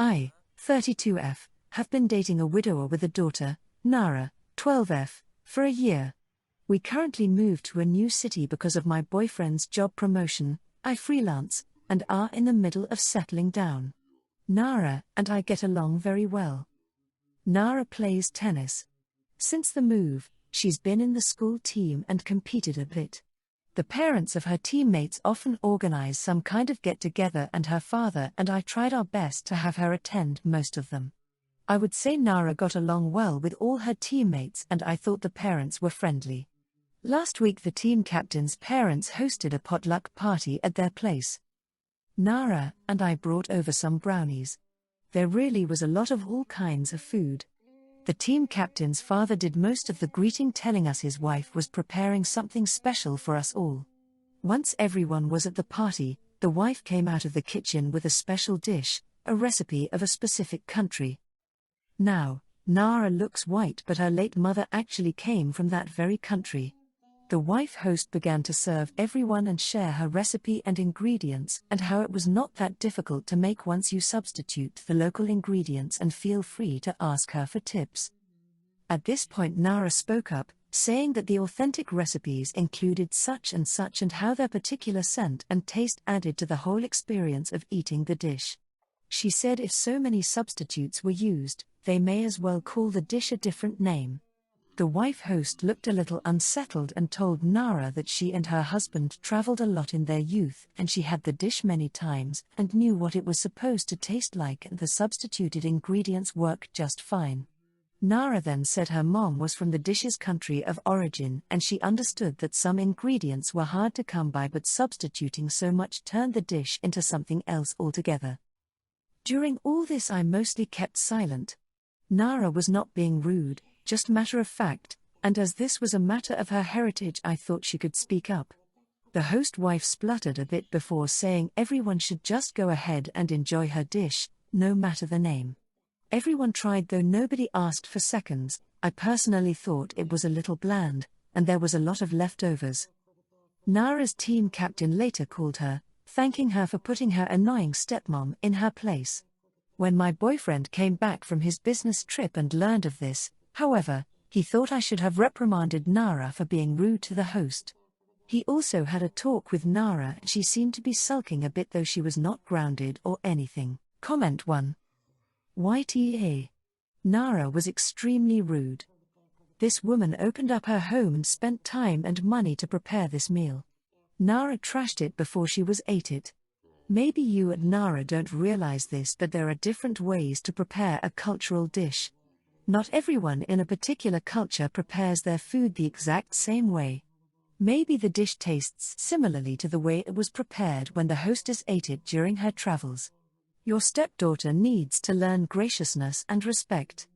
I, 32F, have been dating a widower with a daughter, Nara, 12F, for a year. We currently moved to a new city because of my boyfriend's job promotion. I freelance, and are in the middle of settling down. Nara and I get along very well. Nara plays tennis. Since the move, she's been in the school team and competed a bit. The parents of her teammates often organize some kind of get-together, and her father and I tried our best to have her attend most of them. I would say Nara got along well with all her teammates, and I thought the parents were friendly. Last week the team captain's parents hosted a potluck party at their place. Nara and I brought over some brownies. There really was a lot of all kinds of food. The team captain's father did most of the greeting, telling us his wife was preparing something special for us all. Once everyone was at the party, the wife came out of the kitchen with a special dish, a recipe of a specific country. Now, Nara looks white, but her late mother actually came from that very country. The wife host began to serve everyone and share her recipe and ingredients, and how it was not that difficult to make once you substitute the local ingredients, and feel free to ask her for tips. At this point Nara spoke up, saying that the authentic recipes included such and how their particular scent and taste added to the whole experience of eating the dish. She said if so many substitutes were used, they may as well call the dish a different name. The wife host looked a little unsettled and told Nara that she and her husband traveled a lot in their youth, and she had the dish many times and knew what it was supposed to taste like, and the substituted ingredients worked just fine. Nara then said her mom was from the dish's country of origin, and she understood that some ingredients were hard to come by, but substituting so much turned the dish into something else altogether. During all this I mostly kept silent. Nara was not being rude, just matter of fact, and as this was a matter of her heritage I thought she could speak up. The host wife spluttered a bit before saying everyone should just go ahead and enjoy her dish, no matter the name. Everyone tried, though nobody asked for seconds. I personally thought it was a little bland, and there was a lot of leftovers. Nara's team captain later called her, thanking her for putting her annoying stepmom in her place. When my boyfriend came back from his business trip and learned of this, however, he thought I should have reprimanded Nara for being rude to the host. He also had a talk with Nara, and she seemed to be sulking a bit, though she was not grounded or anything. Comment 1. YTA. Nara was extremely rude. This woman opened up her home and spent time and money to prepare this meal. Nara trashed it before she ate it. Maybe you and Nara don't realize this, but there are different ways to prepare a cultural dish. Not everyone in a particular culture prepares their food the exact same way. Maybe the dish tastes similarly to the way it was prepared when the hostess ate it during her travels. Your stepdaughter needs to learn graciousness and respect.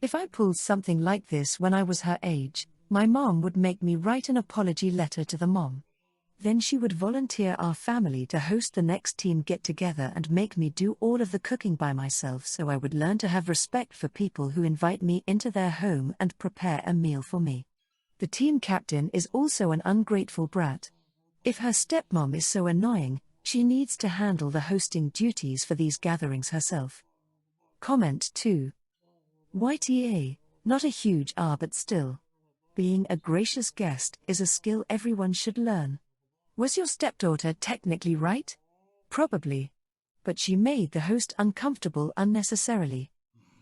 If I pulled something like this when I was her age, my mom would make me write an apology letter to the mom. Then she would volunteer our family to host the next team get-together and make me do all of the cooking by myself, so I would learn to have respect for people who invite me into their home and prepare a meal for me. The team captain is also an ungrateful brat. If her stepmom is so annoying, she needs to handle the hosting duties for these gatherings herself. Comment 2. YTA, not a huge R, but still. Being a gracious guest is a skill everyone should learn. Was your stepdaughter technically right? Probably. But she made the host uncomfortable unnecessarily.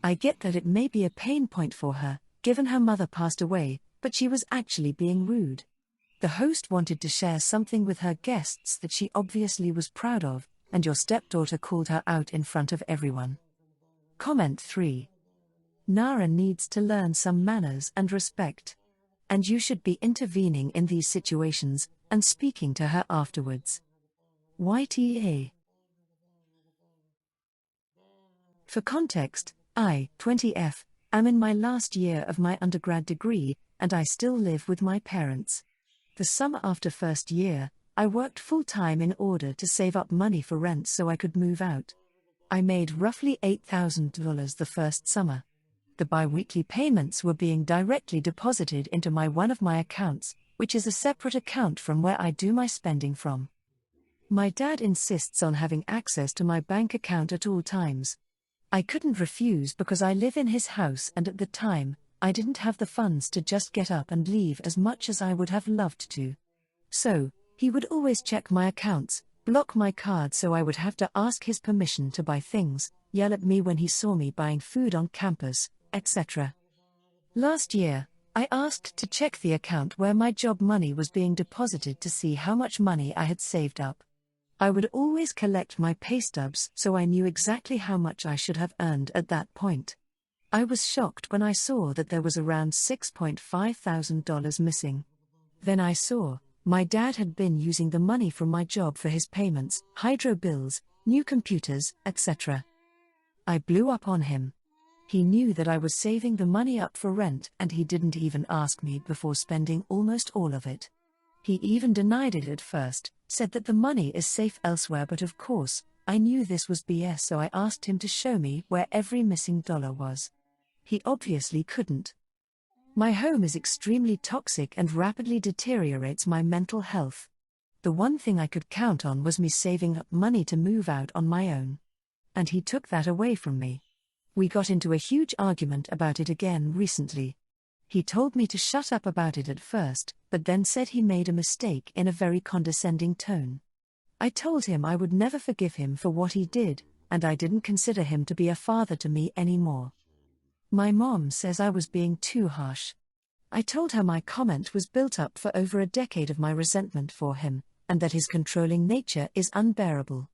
I get that it may be a pain point for her, given her mother passed away, but she was actually being rude. The host wanted to share something with her guests that she obviously was proud of, and your stepdaughter called her out in front of everyone. Comment 3. Nara needs to learn some manners and respect. And you should be intervening in these situations, and speaking to her afterwards. YTA. For context, I, 20F, am in my last year of my undergrad degree, and I still live with my parents. The summer after first year, I worked full-time in order to save up money for rent so I could move out. I made roughly $8,000 the first summer. The bi-weekly payments were being directly deposited into one of my accounts, which is a separate account from where I do my spending from. My dad insists on having access to my bank account at all times. I couldn't refuse because I live in his house, and at the time, I didn't have the funds to just get up and leave as much as I would have loved to. So, he would always check my accounts, block my card so I would have to ask his permission to buy things, yell at me when he saw me buying food on campus, etc. Last year, I asked to check the account where my job money was being deposited to see how much money I had saved up. I would always collect my pay stubs so I knew exactly how much I should have earned at that point. I was shocked when I saw that there was around $6,500 missing. Then I saw, my dad had been using the money from my job for his payments, hydro bills, new computers, etc. I blew up on him. He knew that I was saving the money up for rent and he didn't even ask me before spending almost all of it. He even denied it at first, said that the money is safe elsewhere, but of course, I knew this was BS, so I asked him to show me where every missing dollar was. He obviously couldn't. My home is extremely toxic and rapidly deteriorates my mental health. The one thing I could count on was me saving up money to move out on my own. And he took that away from me. We got into a huge argument about it again recently. He told me to shut up about it at first, but then said he made a mistake in a very condescending tone. I told him I would never forgive him for what he did, and I didn't consider him to be a father to me anymore. My mom says I was being too harsh. I told her my comment was built up for over a decade of my resentment for him, and that his controlling nature is unbearable.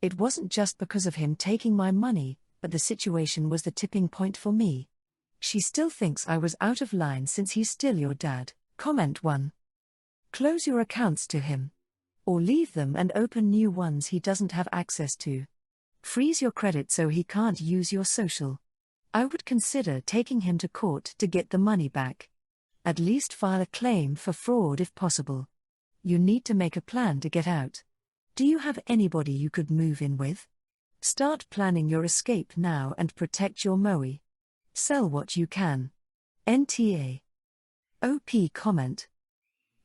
It wasn't just because of him taking my money, but the situation was the tipping point for me. She still thinks I was out of line since he's still your dad. Comment 1. Close your accounts to him. Or leave them and open new ones he doesn't have access to. Freeze your credit so he can't use your social. I would consider taking him to court to get the money back. At least file a claim for fraud if possible. You need to make a plan to get out. Do you have anybody you could move in with? Start planning your escape now and protect your Moe. Sell what you can. NTA. OP comment.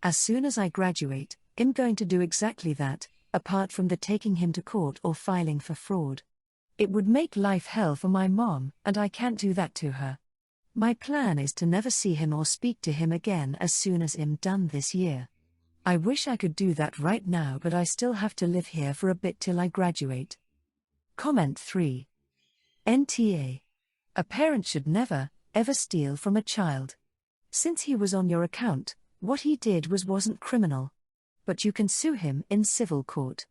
As soon as I graduate, I'm going to do exactly that, apart from the taking him to court or filing for fraud. It would make life hell for my mom, and I can't do that to her. My plan is to never see him or speak to him again as soon as I'm done this year. I wish I could do that right now, but I still have to live here for a bit till I graduate. Comment 3. NTA. A parent should never, ever steal from a child. Since he was on your account, what he did wasn't criminal. But you can sue him in civil court.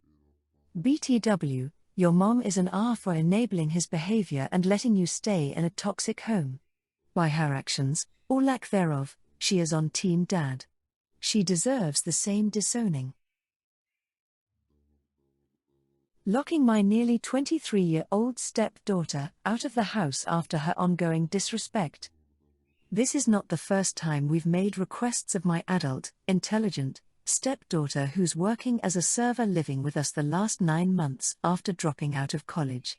BTW, your mom is an R for enabling his behavior and letting you stay in a toxic home. By her actions, or lack thereof, she is on Team Dad. She deserves the same disowning. Locking my nearly 23-year-old stepdaughter out of the house after her ongoing disrespect. This is not the first time we've made requests of my adult, intelligent stepdaughter who's working as a server living with us the last 9 months after dropping out of college.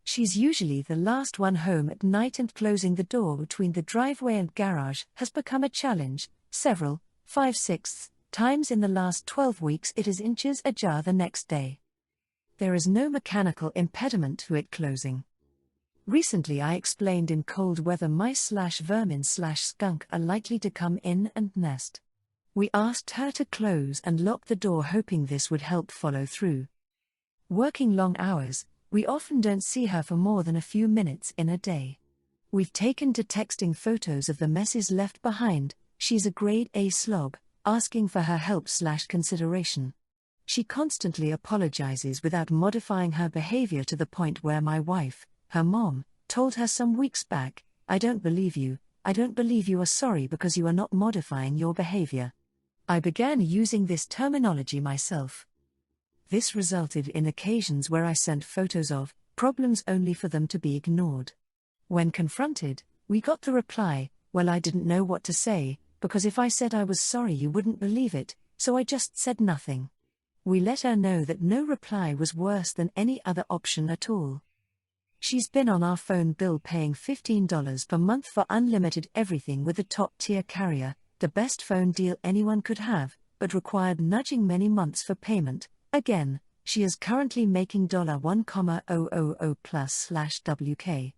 She's usually the last one home at night, and closing the door between the driveway and garage has become a challenge. Several, 5-6 times in the last 12 weeks it is inches ajar the next day. There is no mechanical impediment to it closing. Recently I explained in cold weather mice/vermin/skunk are likely to come in and nest. We asked her to close and lock the door, hoping this would help follow through. Working long hours, we often don't see her for more than a few minutes in a day. We've taken to texting photos of the messes left behind. She's a grade A slob, asking for her help/consideration. She constantly apologizes without modifying her behavior, to the point where my wife, her mom, told her some weeks back, "I don't believe you are sorry because you are not modifying your behavior." I began using this terminology myself. This resulted in occasions where I sent photos of problems only for them to be ignored. When confronted, we got the reply, "Well, I didn't know what to say, because if I said I was sorry you wouldn't believe it, so I just said nothing." We let her know that no reply was worse than any other option at all. She's been on our phone bill paying $15 per month for unlimited everything with a top-tier carrier, the best phone deal anyone could have, but required nudging many months for payment. Again, She is currently making $1,000 plus/WK.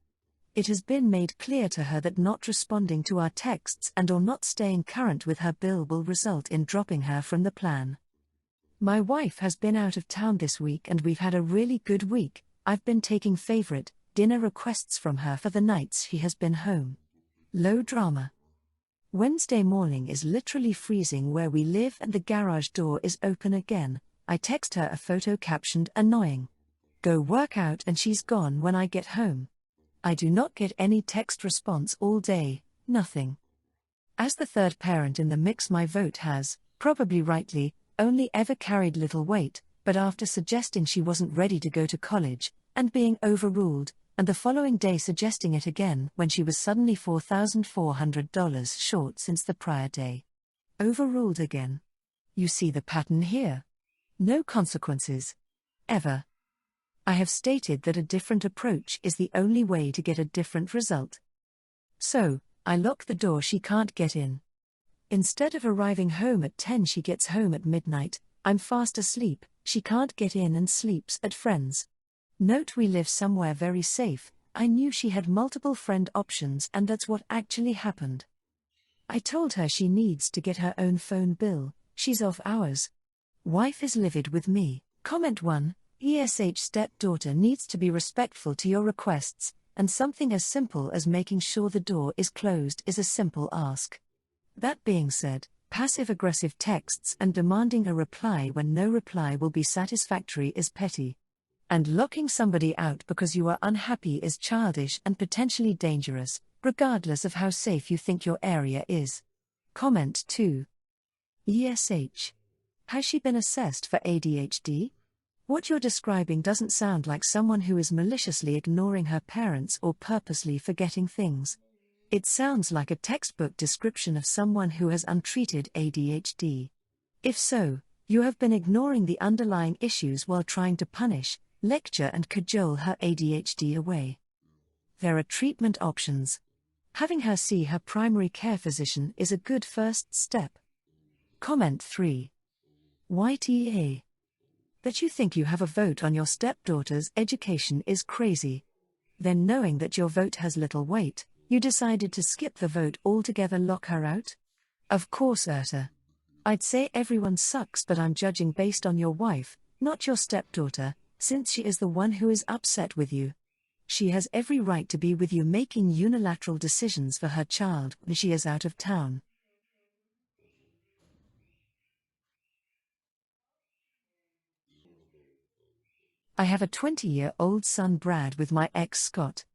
It has been made clear to her that not responding to our texts and/or not staying current with her bill will result in dropping her from the plan. My wife has been out of town this week and we've had a really good week. I've been taking favorite dinner requests from her for the nights she has been home. Low drama. Wednesday morning is literally freezing where we live and the garage door is open again. I text her a photo captioned "annoying. Go work out" and she's gone when I get home. I do not get any text response all day, nothing. As the third parent in the mix, my vote has, probably rightly, only ever carried little weight, but after suggesting she wasn't ready to go to college, and being overruled, and the following day suggesting it again when she was suddenly $4,400 short since the prior day. Overruled again. You see the pattern here. No consequences. Ever. I have stated that a different approach is the only way to get a different result. So, I lock the door, she can't get in. Instead of arriving home at 10, she gets home at midnight, I'm fast asleep, she can't get in and sleeps at friends'. Note, we live somewhere very safe. I knew she had multiple friend options and that's what actually happened. I told her she needs to get her own phone bill, she's off hours. Wife is livid with me. Comment 1, stepdaughter needs to be respectful to your requests, and something as simple as making sure the door is closed is a simple ask. That being said, passive-aggressive texts and demanding a reply when no reply will be satisfactory is petty. And locking somebody out because you are unhappy is childish and potentially dangerous, regardless of how safe you think your area is. Comment 2. Has she been assessed for ADHD? What you're describing doesn't sound like someone who is maliciously ignoring her parents or purposely forgetting things. It sounds like a textbook description of someone who has untreated ADHD. If so, you have been ignoring the underlying issues while trying to punish, lecture and cajole her ADHD away. There are treatment options. Having her see her primary care physician is a good first step. Comment 3. That you think you have a vote on your stepdaughter's education is crazy. Then, knowing that your vote has little weight, you decided to skip the vote altogether, lock her out? Of course, Erta. I'd say everyone sucks, but I'm judging based on your wife, not your stepdaughter, since she is the one who is upset with you. She has every right to be with you making unilateral decisions for her child when she is out of town. I have a 20-year-old son, Brad, with my ex Scott.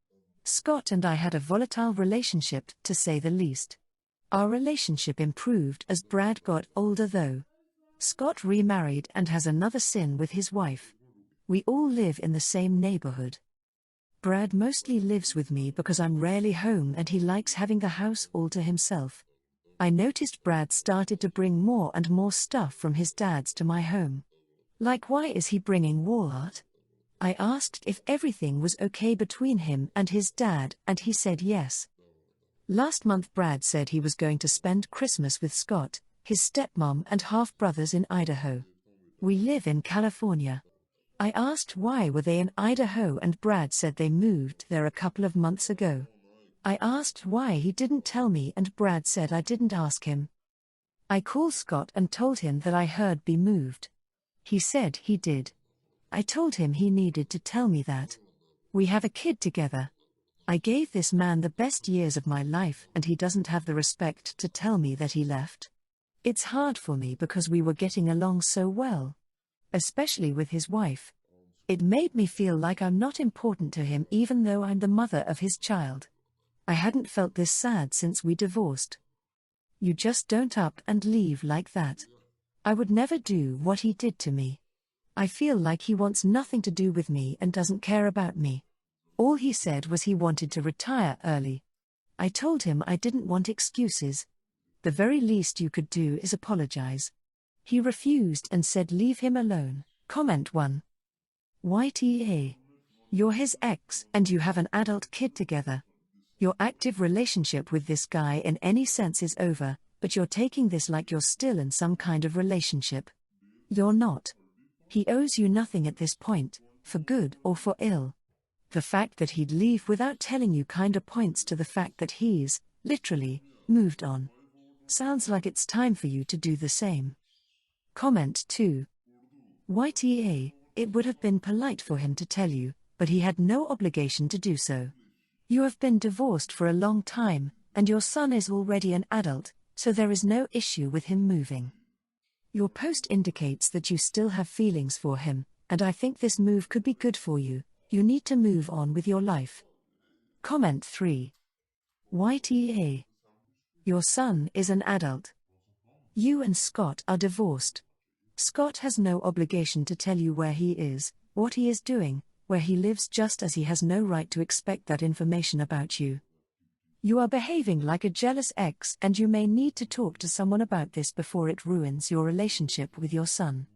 Scott and I had a volatile relationship, to say the least. Our relationship improved as Brad got older though. Scott remarried and has another son with his wife. We all live in the same neighborhood. Brad mostly lives with me because I'm rarely home and he likes having the house all to himself. I noticed Brad started to bring more and more stuff from his dad's to my home. Like, why is he bringing wall art? I asked if everything was okay between him and his dad, and he said yes. Last month Brad said he was going to spend Christmas with Scott, his stepmom and half-brothers in Idaho. We live in California. I asked why were they in Idaho and Brad said they moved there a couple of months ago. I asked why he didn't tell me and Brad said I didn't ask him. I called Scott and told him that I heard be moved. He said he did. I told him he needed to tell me that. We have a kid together. I gave this man the best years of my life and he doesn't have the respect to tell me that he left. It's hard for me because we were getting along so well. Especially with his wife. It made me feel like I'm not important to him even though I'm the mother of his child. I hadn't felt this sad since we divorced. You just don't up and leave like that. I would never do what he did to me. I feel like he wants nothing to do with me and doesn't care about me. All he said was he wanted to retire early. I told him I didn't want excuses. The very least you could do is apologize. He refused and said leave him alone. Comment 1. You're his ex and you have an adult kid together. Your active relationship with this guy in any sense is over, but you're taking this like you're still in some kind of relationship. You're not. He owes you nothing at this point, for good or for ill. The fact that he'd leave without telling you kinda points to the fact that he's, literally, moved on. Sounds like it's time for you to do the same. Comment 2. YTA, it would have been polite for him to tell you, but he had no obligation to do so. You have been divorced for a long time, and your son is already an adult, so there is no issue with him moving. Your post indicates that you still have feelings for him, and I think this move could be good for you. You need to move on with your life. Comment 3. YTA. Your son is an adult. You and Scott are divorced. Scott has no obligation to tell you where he is, what he is doing, where he lives, just as he has no right to expect that information about you. You are behaving like a jealous ex, and you may need to talk to someone about this before it ruins your relationship with your son.